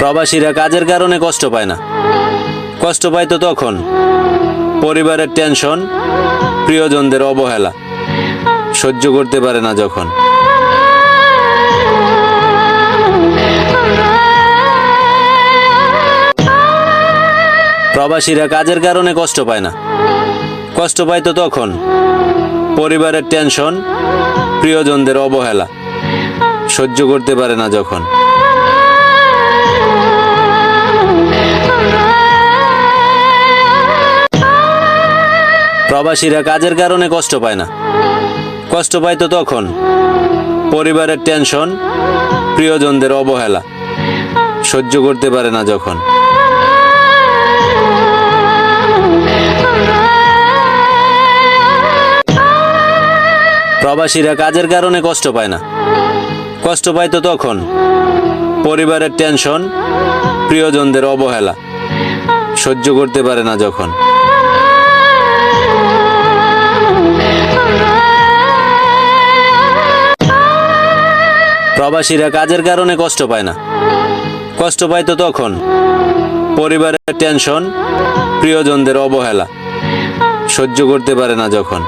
প্রবাসীরা কাজের কারণে কষ্ট পায় না। কষ্ট পায় তো তখন পরিবারের টেনশন, প্রিয়জনদের অবহেলা সহ্য করতে পারে না যখন। প্রবাসীরা কাজের কারণে কষ্ট পায় না। কষ্ট পায় তো তখন পরিবারের টেনশন, প্রিয়জনদের অবহেলা সহ্য করতে পারে না যখন। প্রবাসীরা কাজের কারণে কষ্ট পায় না। কষ্ট পায় তো তখন পরিবারের টেনশন, প্রিয়জনদের অবহেলা সহ্য করতে পারে না যখন। প্রবাসীরা কাজের কারণে কষ্ট পায় না। কষ্ট পায় তো তখন পরিবারের টেনশন, প্রিয়জনদের অবহেলা সহ্য করতে পারে না যখন। প্রবাসীরা কাজের কারণে কষ্ট পায় না। কষ্ট পায় তো তখন পরিবারের টেনশন, প্রিয়জনদের অবহেলা সহ্য করতে পারে না যখন।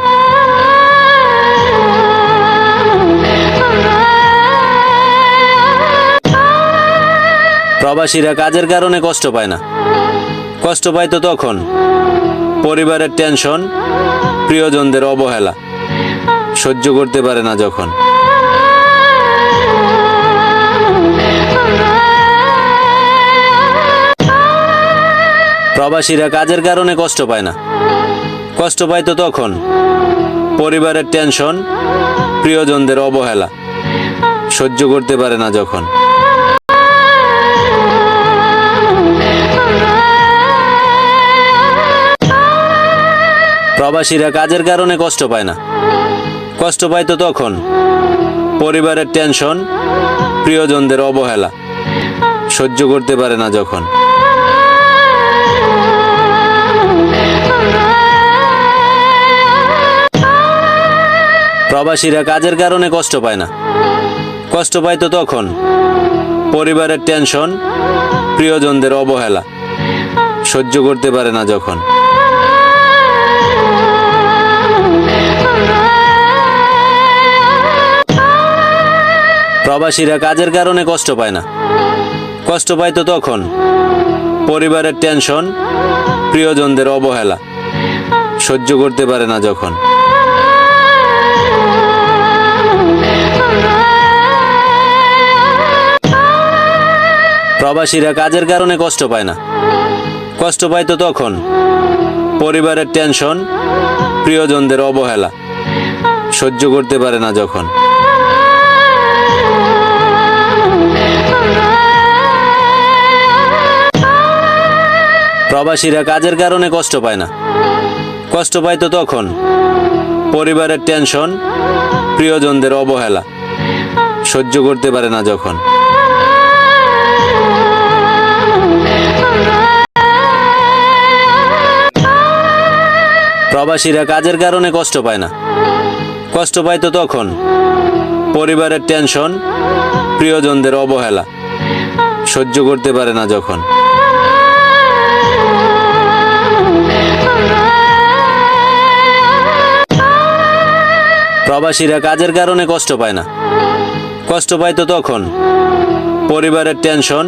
প্রবাসীরা কাজের কারণে কষ্ট পায় না। কষ্ট পায় তো তখন পরিবারের টেনশন, প্রিয়জনদের অবহেলা সহ্য করতে পারে না যখন। প্রবাসীরা কাজের কারণে কষ্ট পায় না। কষ্ট পায় তো তখন পরিবারের টেনশন, প্রিয়জনদের অবহেলা সহ্য করতে পারে না যখন। প্রবাসীরা কাজের কারণে কষ্ট পায় না। কষ্ট পায় তো তখন পরিবারের টেনশন, প্রিয়জনদের অবহেলা সহ্য করতে পারে না যখন। প্রবাসীরা কাজের কারণে কষ্ট পায় না। কষ্ট পায় তো তখন পরিবারের টেনশন, প্রিয়জনদের অবহেলা সহ্য করতে পারে না যখন। প্রবাসীরা কাজের কারণে কষ্ট পায় না। কষ্ট পায় তো তখন পরিবারের টেনশন, প্রিয়জনদের অবহেলা সহ্য করতে পারে না যখন। প্রবাসীরা কাজের কারণে কষ্ট পায় না। কষ্ট পায় তো তখন পরিবারের টেনশন, প্রিয়জনদের অবহেলা সহ্য করতে পারে না যখন। প্রবাসীরা কাজের কারণে কষ্ট পায় না। কষ্ট পায় তো তখন পরিবারের টেনশন, প্রিয়জনদের অবহেলা সহ্য করতে পারে না যখন। প্রবাসীরা কাজের কারণে কষ্ট পায় না। কষ্ট পায় তো তখন পরিবারের টেনশন, প্রিয়জনদের অবহেলা সহ্য করতে পারে না যখন। প্রবাসীরা কাজের কারণে কষ্ট পায় না। কষ্ট পায় তো তখন পরিবারের টেনশন,